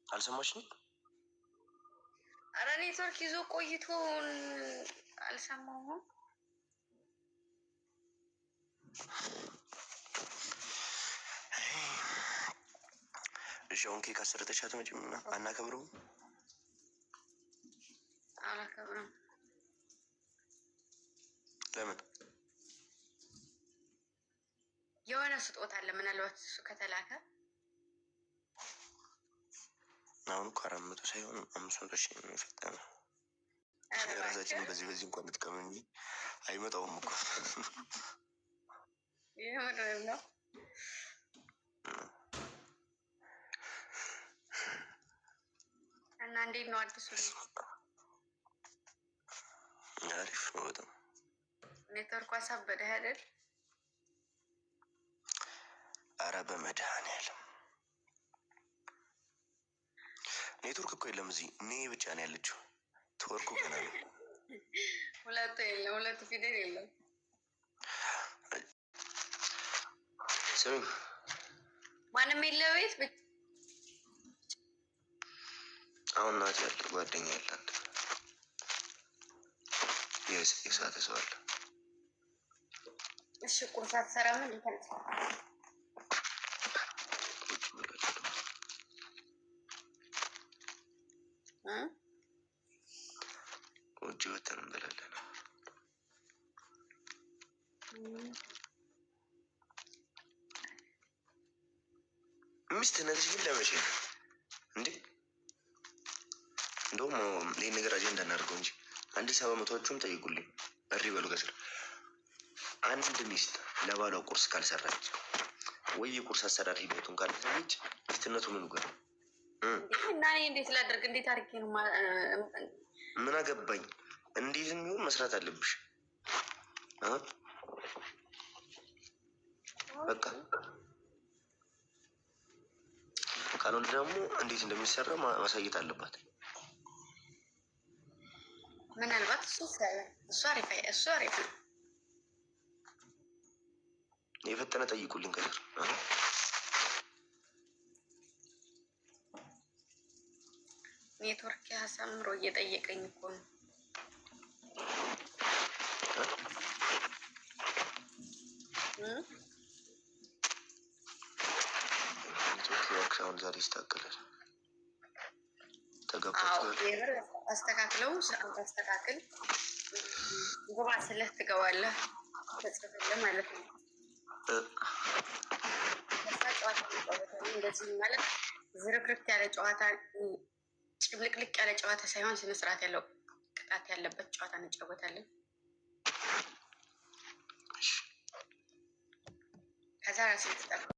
አልሰማሽኝ? ኧረ ኔትወርክ ይዞ ቆይቶ አልሰማሁም። እሺ አሁን ኬክ አሰርተሻት መጪም እና አናከብረውም? አላከብረም። ለምን? የሆነ ስጦታ አለ፣ ምናልባት እሱ ከተላከ። አሁን እኮ 400 ሳይሆን 500 ሺህ ነው የፈጠነው። ራሳችንን በዚህ እንኳን እንጥቀም እንጂ አይመጣውም እኮ። የምር ነው። እና እንዴት ነው አዲሱ? አሪፍ ነው በጣም። ኔትወርኩ አሳበደህ አይደል? አረ በመድኃኒዓለም ኔትወርክ እኮ የለም እዚህ። እኔ ብቻ ነው ያለችው። ትወርኩ ገና ነው። ሁለቱ የለም፣ ሁለቱ ፊደል የለም። ስሚኝ፣ ማንም የለ ቤት። አሁን ናት ያለ ጓደኛ ያለ አንድ የሳተ ሰው አለ። እሺ ቁርስ አትሰራም እንዴ? ውጭ ወተን እንበላለን። ሚስትነትሽ ግን ለመቼ ነው እንዴ? እንደውም ይህን ነገር አጀንዳ እናድርገው እንጂ አዲስ አበባ መቶዎቹም ጠይቁልኝ። እሪ በሉ ከስር። አንድ ሚስት ለባሏ ቁርስ ካልሰራች ወይ የቁርስ አሰራር ሂደቱን ካልተሰች ሚስትነቱ ምን ጋር ነው? እና እኔ እንዴት ላደርግ? እንዴት አድርጌ ነው? ምን አገባኝ? እንዴት የሚሆን መስራት አለብሽ። በቃ ካልሆነ ደግሞ እንዴት እንደሚሰራ ማሳየት አለባት። ምናልባት እሱ አሪፍ ነው። የፈጠነ ጠይቁልኝ ከስር። ኔትወርክ አሳምሮ እየጠየቀኝ እኮ ነው። ኔትወርክ አሁን ዛሬ ይስተካከላል። ተገባችኋል? አስተካክለው፣ ሰዓት አስተካክል። ግባ ስልህ ትገባለህ፣ ተጽፍልህ ማለት ነው። ጨዋታ እንደዚህ ማለት ዝርክርክ ያለ ጨዋታ፣ ጭምልቅልቅ ያለ ጨዋታ ሳይሆን ስነ ስርዓት ያለው ቅጣት ያለበት ጨዋታ እንጫወታለን። ከዛ ራስን ትጠፋ